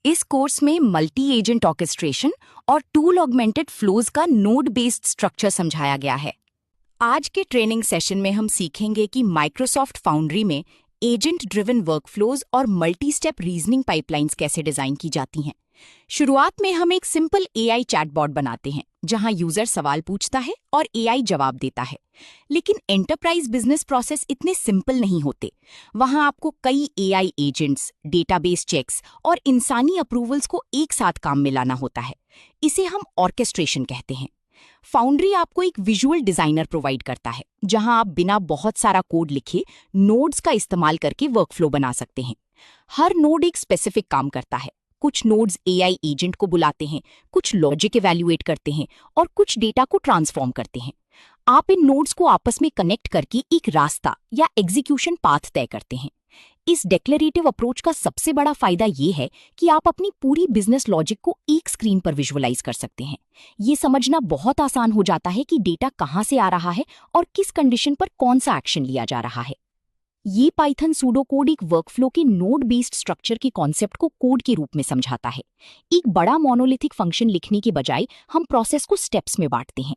इस कोर्स में multi agent orchestration और टूल ऑगमेंटेड फ्लोज का नोड बेस्ड स्ट्रक्चर समझाया गया है। आज के ट्रेनिंग सेशन में हम सीखेंगे कि माइक्रोसॉफ्ट फाउंड्री में एजेंट ड्रिवन वर्कफ्लोज और मल्टी स्टेप रीजनिंग पाइपलाइंस कैसे डिजाइन की जाती हैं। शुरुआत में हम एक सिंपल एआई चैटबॉट बनाते हैं जहां यूजर सवाल पूछता है और एआई जवाब देता है। लेकिन एंटरप्राइज बिजनेस प्रोसेस इतने सिंपल नहीं होते। वहां आपको कई एआई एजेंट्स, डेटाबेस चेक्स और इंसानी अप्रूवल्स को एक साथ काम में लाना होता है। इसे हम ऑर्केस्ट्रेशन कहते हैं। फाउंड्री आपको एक विजुअल डिजाइनर प्रोवाइड करता है जहां आप बिना बहुत सारा कोड लिखे नोड्स का इस्तेमाल करके वर्कफ्लो बना सकते हैं। हर नोड एक स्पेसिफिक काम करता है। कुछ नोड्स एआई एजेंट को बुलाते हैं, कुछ लॉजिक इवैल्यूएट करते हैं और कुछ डेटा को ट्रांसफॉर्म करते हैं। आप इन नोड्स को आपस में कनेक्ट करके एक रास्ता या एग्जीक्यूशन पाथ तय करते हैं। इस डेक्लरेटिव अप्रोच का सबसे बड़ा फायदा ये है कि आप अपनी पूरी बिजनेस लॉजिक को एक स्क्रीन पर विजुअलाइज कर सकते हैं। ये समझना बहुत आसान हो जाता है कि डेटा कहाँ से आ रहा है और किस कंडीशन पर कौन सा एक्शन लिया जा रहा है। ये पाइथन सूडो कोड एक वर्कफ्लो के नोड बेस्ड स्ट्रक्चर के कॉन्सेप्ट को कोड के रूप में समझाता है। एक बड़ा मोनोलिथिक फंक्शन लिखने के बजाय हम प्रोसेस को स्टेप्स में बांटते हैं।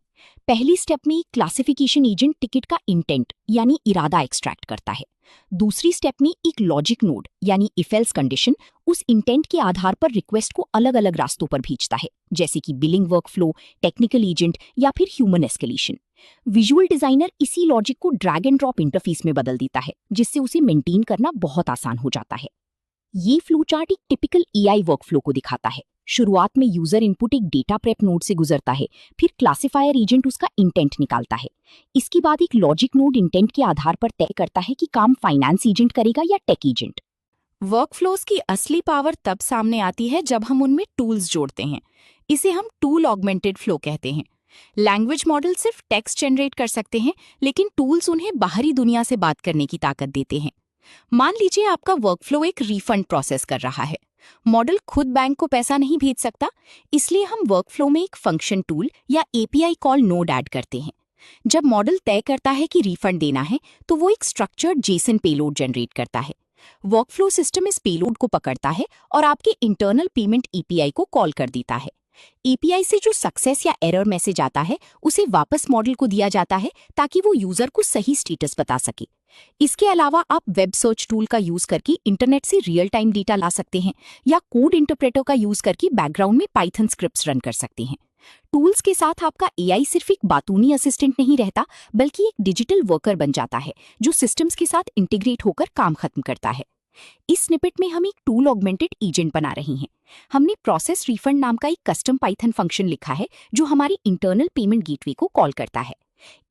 पहली स्टेप में एक क्लासिफिकेशन एजेंट टिकट का इंटेंट यानी इरादा एक्सट्रैक्ट करता है। दूसरी स्टेप में एक लॉजिक नोड यानी इफ एल्स कंडीशन उस इंटेंट के आधार पर रिक्वेस्ट को अलग अलग रास्तों पर भेजता है, जैसे कि बिलिंग वर्कफ्लो, टेक्निकल एजेंट या फिर ह्यूमन एस्केलेशन। विजुअल डिजाइनर इसी लॉजिक को ड्रैग एंड ड्रॉप इंटरफेस में बदल देता है, जिससे उसे मेंटेन करना बहुत आसान हो जाता है। ये फ्लो चार्ट एक टिपिकल एआई वर्कफ्लो को दिखाता है। शुरुआत में यूजर इनपुट एक डेटा प्रेप नोड से गुजरता है, फिर क्लासिफायर एजेंट उसका इंटेंट निकालता है। इसके बाद एक लॉजिक नोड इंटेंट के आधार पर तय करता है कि काम फाइनेंस एजेंट करेगा या टेक एजेंट। वर्कफ्लोज की असली पावर तब सामने आती है जब हम उनमें टूल्स जोड़ते हैं। इसे हम टूल ऑगमेंटेड फ्लो कहते हैं। लैंग्वेज मॉडल सिर्फ टेक्स्ट जनरेट कर सकते हैं, लेकिन टूल्स उन्हें बाहरी दुनिया से बात करने की ताकत देते हैं। मान लीजिए आपका वर्कफ्लो एक रिफंड प्रोसेस कर रहा है। मॉडल खुद बैंक को पैसा नहीं भेज सकता, इसलिए हम वर्कफ्लो में एक फंक्शन टूल या एपीआई कॉल नोड ऐड करते हैं। जब मॉडल तय करता है कि रिफंड देना है, तो वो एक स्ट्रक्चर्ड जेसन पेलोड जनरेट करता है। वर्कफ्लो सिस्टम इस पेलोड को पकड़ता है और आपके इंटरनल पेमेंट एपीआई को कॉल कर देता है। एपीआई से जो सक्सेस या एरर मैसेज आता है उसे वापस मॉडल को दिया जाता है ताकि वो यूजर को सही स्टेटस बता सके। इसके अलावा आप वेब सर्च टूल का यूज करके इंटरनेट से रियल टाइम डेटा ला सकते हैं या कोड इंटरप्रेटर का यूज करके बैकग्राउंड में पाइथन स्क्रिप्ट्स रन कर सकते हैं। टूल्स के साथ आपका एआई सिर्फ एक बातूनी असिस्टेंट नहीं रहता, बल्कि एक डिजिटल वर्कर बन जाता है जो सिस्टम्स के साथ इंटीग्रेट होकर काम खत्म करता है। इस स्निपेट में हम एक टूल ऑगमेंटेड एजेंट बना रहे हैं। हमने प्रोसेस रिफंड नाम का एक कस्टम पाइथन फंक्शन लिखा है जो हमारी इंटरनल पेमेंट गेटवे को कॉल करता है।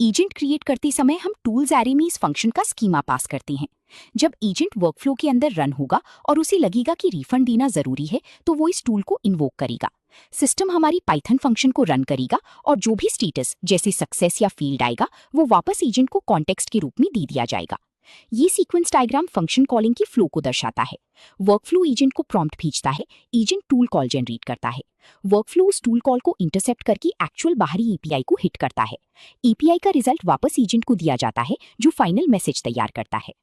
एजेंट क्रिएट करते समय हम टूल्स एरे में इस फंक्शन का स्कीमा पास करते हैं। जब एजेंट वर्कफ्लो के अंदर रन होगा और उसे लगेगा कि रिफंड देना जरूरी है, तो वो इस टूल को इन्वोक करेगा। सिस्टम हमारी पाइथन फंक्शन को रन करेगा और जो भी स्टेटस जैसे सक्सेस या फील्ड आएगा वो वापस एजेंट को कॉन्टेक्स्ट के रूप में दे दिया जाएगा। ये सीक्वेंस डायग्राम फंक्शन कॉलिंग की फ्लो को दर्शाता है। वर्कफ्लो एजेंट को प्रॉम्प्ट भेजता है, एजेंट टूल कॉल जनरेट करता है। वर्कफ्लो उस टूल कॉल को इंटरसेप्ट करके एक्चुअल बाहरी एपीआई को हिट करता है। एपीआई का रिजल्ट वापस एजेंट को दिया जाता है जो फाइनल मैसेज तैयार करता है।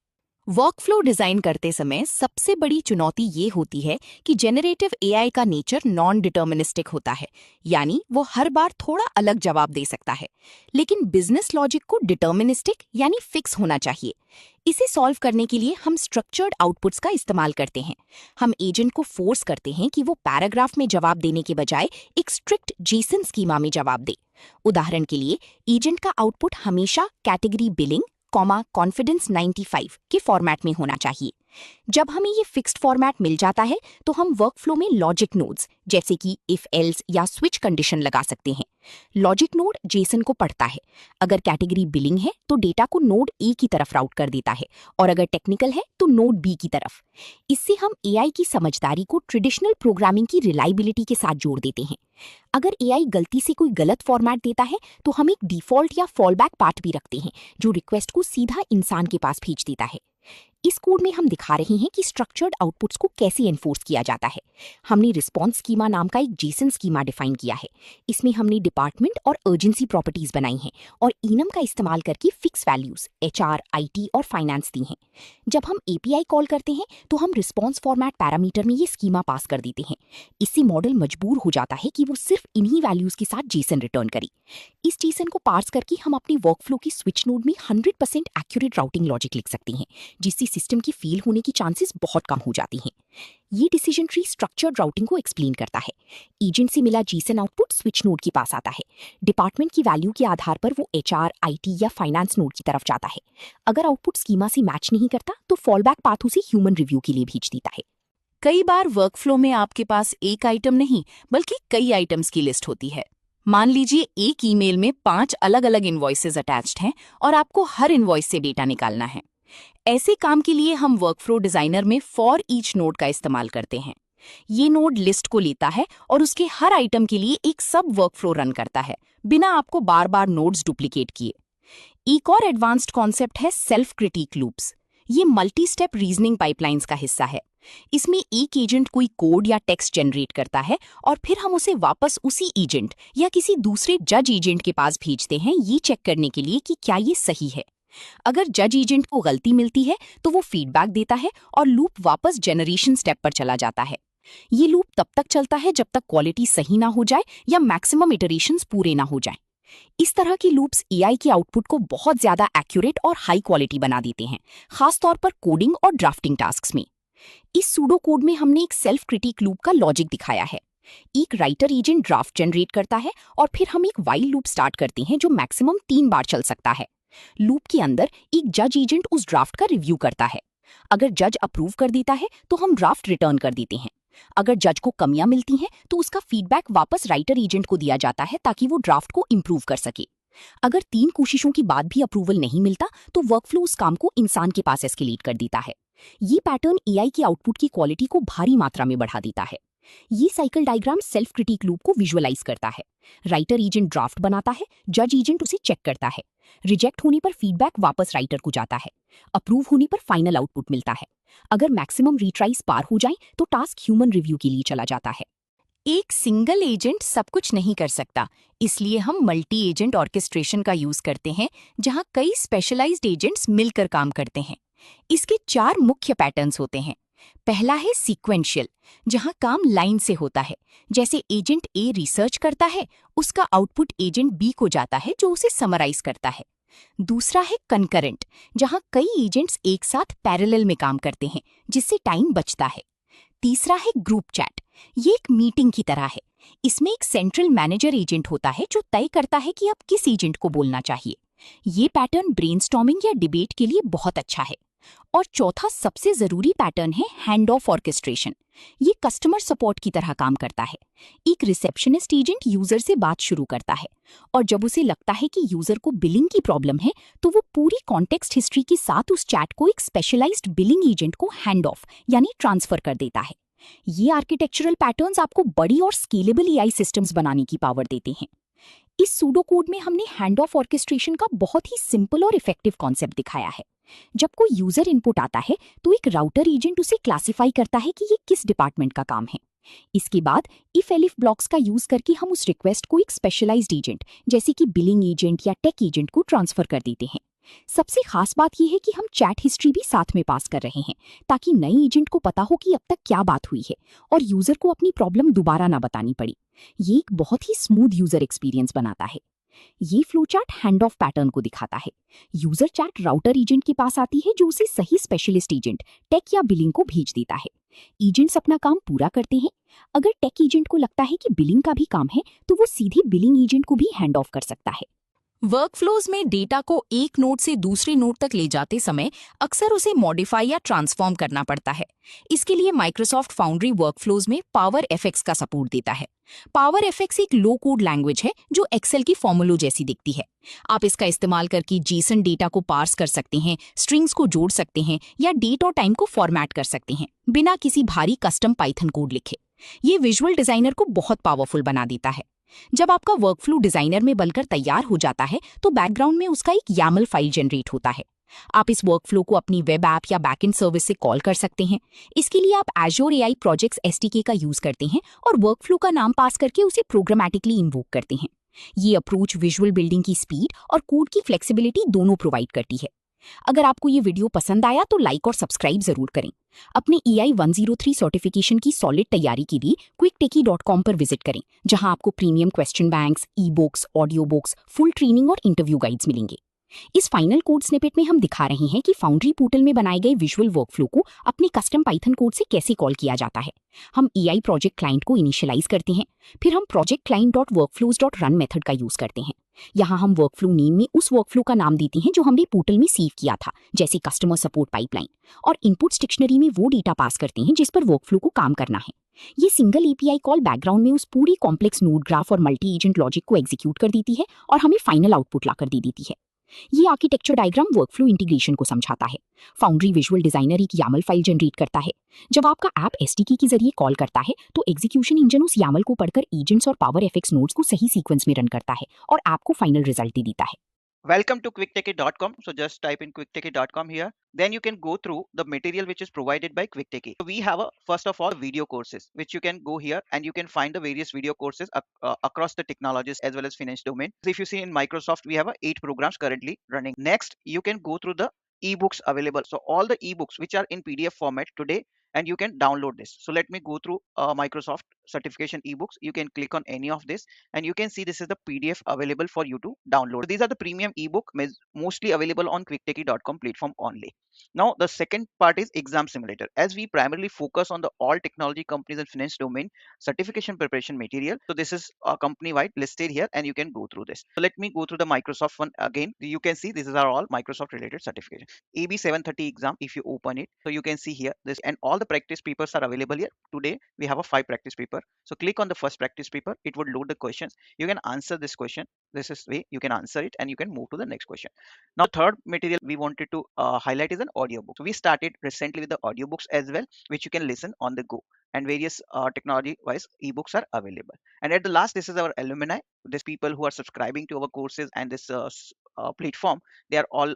वर्कफ्लो डिजाइन करते समय सबसे बड़ी चुनौती ये होती है कि जेनरेटिव एआई का नेचर नॉन डिटर्मिनिस्टिक होता है, यानी वो हर बार थोड़ा अलग जवाब दे सकता है। लेकिन बिजनेस लॉजिक को डिटर्मिनिस्टिक यानी फिक्स होना चाहिए। इसे सॉल्व करने के लिए हम स्ट्रक्चर्ड आउटपुट्स का इस्तेमाल करते हैं। हम एजेंट को फोर्स करते हैं कि वो पैराग्राफ में जवाब देने के बजाय एक स्ट्रिक्ट जेसन स्कीमा में जवाब दे। उदाहरण के लिए, एजेंट का आउटपुट हमेशा कैटेगरी बिलिंग, कॉन्फिडेंस 95 के फॉर्मेट में होना चाहिए। जब हमें ये फिक्स्ड फॉर्मेट मिल जाता है तो हम वर्कफ्लो में लॉजिक नोड्स जैसे कि इफ एल्स या स्विच कंडीशन लगा सकते हैं। लॉजिक नोड जेसन को पढ़ता है। अगर कैटेगरी बिलिंग है तो डेटा को नोड ए की तरफ राउट कर देता है और अगर टेक्निकल है तो नोड बी की तरफ। इससे हम एआई की समझदारी को ट्रेडिशनल प्रोग्रामिंग की रिलायबिलिटी के साथ जोड़ देते हैं। अगर एआई गलती से कोई गलत फॉर्मेट देता है तो हम एक डिफॉल्ट या फॉलबैक पाथ भी रखते हैं जो रिक्वेस्ट को सीधा इंसान के पास भेज देता है। इस कोड में हम दिखा रहे हैं कि स्ट्रक्चर्ड आउटपुट्स को कैसे एनफोर्स किया जाता है। हमने रिस्पॉन्स स्कीमा नाम का एक जेसन स्कीमा डिफाइन किया है। इसमें हमने डिपार्टमेंट और अर्जेंसी प्रॉपर्टीज बनाई हैं और इनम का इस्तेमाल करके फिक्स वैल्यूज एचआर, आईटी और फाइनेंस दी हैं। जब हम एपीआई कॉल करते हैं तो हम रिस्पॉन्स फॉर्मेट पैरामीटर में ये स्कीमा पास कर देते हैं। इससे मॉडल मजबूर हो जाता है कि वो सिर्फ इन्हीं वैल्यूज के साथ जेसन रिटर्न करे। इस जेसन को पार्स करके हम अपनी वर्कफ्लो की स्विच नोड में 100% एक्यूरेट राउटिंग लॉजिक लिख सकते हैं, जिससे सिस्टम की फेल होने की चांसेस बहुत कम हो जाती हैं। ये डिसीजन ट्री स्ट्रक्चर्ड राउटिंग को एक्सप्लेन करता है। एजेंट से मिला जेसन आउटपुट स्विच नोड के पास आता है। डिपार्टमेंट की वैल्यू के आधार पर वो एचआर, आईटी या फाइनेंस नोड की तरफ जाता है। अगर आउटपुट स्कीमा से मैच नहीं करता तो फॉलबैक पाथ उसे ह्यूमन रिव्यू के लिए भेज देता है। कई बार वर्कफ्लो में आपके पास एक आइटम नहीं बल्कि कई आइटम्स की लिस्ट होती है। मान लीजिए एक ईमेल में 5 अलग अलग इनवॉइसेज अटैच्ड हैं और आपको हर इनवॉइस से डेटा निकालना है। ऐसे काम के लिए हम वर्कफ्लो डिजाइनर में फॉर ईच नोड का इस्तेमाल करते हैं। ये नोड लिस्ट को लेता है और उसके हर आइटम के लिए एक सब वर्कफ्लो रन करता है, बिना आपको बार बार नोड्स डुप्लीकेट किए। एक और एडवांस्ड कॉन्सेप्ट है सेल्फ क्रिटिक लूप्स। ये मल्टी स्टेप रीजनिंग पाइपलाइंस का हिस्सा है। इसमें एक एजेंट कोई कोड या टेक्स्ट जनरेट करता है और फिर हम उसे वापस उसी एजेंट या किसी दूसरे जज एजेंट के पास भेजते हैं, ये चेक करने के लिए कि क्या ये सही है। अगर जज एजेंट को गलती मिलती है तो वो फीडबैक देता है और लूप वापस जनरेशन स्टेप पर चला जाता है। ये लूप तब तक चलता है जब तक क्वालिटी सही ना हो जाए या मैक्सिमम इटरेशंस पूरे ना हो जाएं। इस तरह की लूप्स एआई के आउटपुट को बहुत ज्यादा एक्यूरेट और हाई क्वालिटी बना देते हैं, खासतौर पर कोडिंग और ड्राफ्टिंग टास्क्स में। इस सूडो कोड में हमने एक सेल्फ क्रिटिक लूप का लॉजिक दिखाया है। एक राइटर एजेंट ड्राफ्ट जनरेट करता है और फिर हम एक व्हाइल लूप स्टार्ट करते हैं जो मैक्सिमम 3 बार चल सकता है। लूप के अंदर एक जज एजेंट उस ड्राफ्ट का रिव्यू करता है। अगर जज अप्रूव कर देता है तो हम ड्राफ्ट रिटर्न कर देते हैं। अगर जज को कमियां मिलती हैं तो उसका फीडबैक वापस राइटर एजेंट को दिया जाता है ताकि वो ड्राफ्ट को इम्प्रूव कर सके। अगर 3 कोशिशों के बाद भी अप्रूवल नहीं मिलता तो वर्कफ्लो उस काम को इंसान के पास एस्केलेट कर देता है। ये पैटर्न एआई के आउटपुट की क्वालिटी को भारी मात्रा में बढ़ा देता है। ये cycle diagram self critic loop को विजुअलाइज करता है। राइटर एजेंट ड्राफ्ट बनाता है, जज एजेंट उसे चेक करता है। रिजेक्ट होने पर फीडबैक वापस राइटर को जाता है। अप्रूव होने पर फाइनल आउटपुट मिलता है। अगर मैक्सिमम रीट्राइज पार हो जाए तो टास्क ह्यूमन रिव्यू के लिए चला जाता है। एक सिंगल एजेंट सब कुछ नहीं कर सकता, इसलिए हम मल्टी एजेंट ऑर्केस्ट्रेशन का यूज करते हैं, जहां कई स्पेशलाइज्ड एजेंट्स मिलकर काम करते हैं। इसके 4 मुख्य पैटर्न्स होते हैं। पहला है सीक्वेंशियल, जहां काम लाइन से होता है। जैसे एजेंट ए रिसर्च करता है, उसका आउटपुट एजेंट बी को जाता है जो उसे समराइज करता है। दूसरा है कंकरेंट, जहां कई एजेंट्स एक साथ पैरेलल में काम करते हैं, जिससे टाइम बचता है। तीसरा है ग्रुप चैट। ये एक मीटिंग की तरह है। इसमें एक सेंट्रल मैनेजर एजेंट होता है जो तय करता है कि अब किस एजेंट को बोलना चाहिए। ये पैटर्न ब्रेनस्टॉर्मिंग या डिबेट के लिए बहुत अच्छा है। और चौथा सबसे जरूरी पैटर्न है हैंड ऑफ ऑर्केस्ट्रेशन। ये कस्टमर सपोर्ट की तरह काम करता है। एक रिसेप्शनिस्ट एजेंट यूजर से बात शुरू करता है और जब उसे लगता है कि यूजर को बिलिंग की प्रॉब्लम है तो वो पूरी कॉन्टेक्स्ट हिस्ट्री के साथ उस चैट को एक स्पेशलाइज्ड बिलिंग एजेंट को हैंड ऑफ यानी ट्रांसफर कर देता है। ये आर्किटेक्चरल पैटर्न्स आपको बड़ी और स्केलेबल एआई सिस्टम्स बनाने की पावर देते हैं। इस सूडो कोड में हमने हैंड ऑफ ऑर्केस्ट्रेशन का बहुत ही सिंपल और इफेक्टिव कॉन्सेप्ट दिखाया है। जब कोई यूजर इनपुट आता है तो एक राउटर एजेंट उसे क्लासिफाई करता है कि ये किस डिपार्टमेंट का काम है। इसके बाद इफ एलिफ ब्लॉक्स का यूज करके हम उस रिक्वेस्ट को एक स्पेशलाइज्ड एजेंट जैसे कि बिलिंग एजेंट या टेक एजेंट को ट्रांसफर कर देते हैं। सबसे खास बात यह है कि हम चैट हिस्ट्री भी साथ में पास कर रहे हैं ताकि नए एजेंट को पता हो कि अब तक क्या बात हुई है और यूजर को अपनी प्रॉब्लम दोबारा ना बतानी पड़ी। ये एक बहुत ही स्मूथ यूजर एक्सपीरियंस बनाता है। ये flow chart hand of pattern को दिखाता है। यूजर चैट राउटर एजेंट के पास आती है जो उसे सही स्पेशलिस्ट एजेंट टेक या बिलिंग को भेज देता है। एजेंट्स अपना काम पूरा करते हैं। अगर टेक एजेंट को लगता है कि बिलिंग का भी काम है तो वो सीधे बिलिंग एजेंट को भी हैंड ऑफ कर सकता है। वर्कफ्लोज में डेटा को एक नोड से दूसरे नोड तक ले जाते समय अक्सर उसे मॉडिफाई या ट्रांसफॉर्म करना पड़ता है। इसके लिए माइक्रोसॉफ्ट फाउंड्री वर्कफ्लोज में पावर एफएक्स का सपोर्ट देता है। पावर एफएक्स एक लो कोड लैंग्वेज है जो एक्सेल की फॉर्मूलो जैसी दिखती है। आप इसका इस्तेमाल करके जेसन डेटा को पार्स कर सकते हैं, स्ट्रिंग्स को जोड़ सकते हैं या डेट और टाइम को फॉर्मेट कर सकते हैं बिना किसी भारी कस्टम पाइथन कोड लिखे। ये विजुअल डिजाइनर को बहुत पावरफुल बना देता है। जब आपका वर्कफ्लो डिजाइनर में बनकर तैयार हो जाता है तो बैकग्राउंड में उसका एक YAML फाइल जनरेट होता है। आप इस वर्कफ्लो को अपनी वेब ऐप या बैकएंड सर्विस से कॉल कर सकते हैं। इसके लिए आप Azure AI Projects SDK का यूज करते हैं और वर्कफ्लो का नाम पास करके उसे प्रोग्रामेटिकली इन्वोक करते हैं। ये अप्रोच विजुअल बिल्डिंग की स्पीड और कोड की फ्लेक्सिबिलिटी दोनों प्रोवाइड करती है। अगर आपको ये वीडियो पसंद आया तो लाइक और सब्सक्राइब जरूर करें। अपने EI 103 सर्टिफिकेशन की सॉलिड तैयारी के लिए quicktechie.com पर विजिट करें, जहां आपको premium question banks, e books, audio books, full training और इंटरव्यू गाइड्स मिलेंगे। इस फाइनल कोड स्निपेट में हम दिखा रहे हैं कि फाउंड्री पोर्टल में बनाए गए विजुअल वर्कफ्लो को अपने कस्टम पाइथन कोड से कैसे कॉल किया जाता है। हम EI प्रोजेक्ट क्लाइंट को इनिशियलाइज करते हैं, फिर हम project client dot workflows dot run method का यूज करते हैं। यहाँ हम वर्कफ्लो नेम में उस वर्कफ्लो का नाम देते हैं जो हमने पोर्टल में सेव किया था, जैसे कस्टमर सपोर्ट पाइपलाइन, और इनपुट्स डिक्शनरी में वो डेटा पास करते हैं जिस पर वर्कफ्लो को काम करना है। ये सिंगल API कॉल बैकग्राउंड में उस पूरी कॉम्प्लेक्स नोड ग्राफ और मल्टी एजेंट लॉजिक को एग्जीक्यूट कर देती है और हमें फाइनल आउटपुट लाकर दे देती है। ये आर्किटेक्चर डायग्राम वर्कफ्लो इंटीग्रेशन को समझाता है। फाउंड्री विजुअल डिजाइनर एक YAML फाइल जनरेट करता है। जब आपका ऐप SDK के जरिए कॉल करता है तो एग्जीक्यूशन इंजन उस YAML को पढ़कर एजेंट्स और पावर FX नोड्स को सही सीक्वेंस में रन करता है और ऐप को फाइनल रिजल्ट दे देता है। Welcome to quicktechie.com. So just type in quicktechie.com here. Then you can go through the material which is provided by Quicktechie. So we have first of all video courses which you can go here and you can find the various video courses across the technologies as well as finance domain. So if you see in Microsoft, we have 8 programs currently running. Next, you can go through the ebooks available. So all the ebooks which are in PDF format today, and you can download this. So let me go through Microsoft certification ebooks. You can click on any of this and you can see this is the PDF available for you to download. So these are the premium ebook mostly available on quicktechie.com platform only. Now the second part is exam simulator. As we primarily focus on the all technology companies and finance domain certification preparation material, so this is company wide listed here and you can go through this. So let me go through the Microsoft one again. You can see these are all Microsoft related certification. AB 730 exam, if you open it, so you can see here this, and all the practice papers are available here. Today we have a 5 practice paper. So click on the first practice paper, it would load the questions. You can answer this question. This is way you can answer it and you can move to the next question. Now third material we wanted to highlight is an audiobook. So we started recently with the audiobooks as well, which you can listen on the go, and various technology wise ebooks are available. And at the last, this is our alumni. These people who are subscribing to our courses and this platform, they are all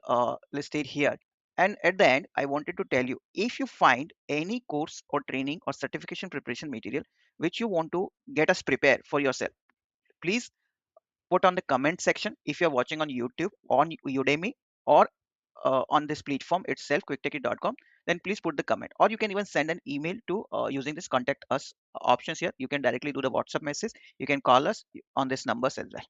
listed here. And at the end, I wanted to tell you, if you find any course or training or certification preparation material which you want to get us prepare for yourself, please put on the comment section. If you're watching on YouTube, on Udemy, or on this platform itself, quicktechie.com, then please put the comment, or you can even send an email to using this contact us options here. You can directly do the WhatsApp message. You can call us on this numbers as well.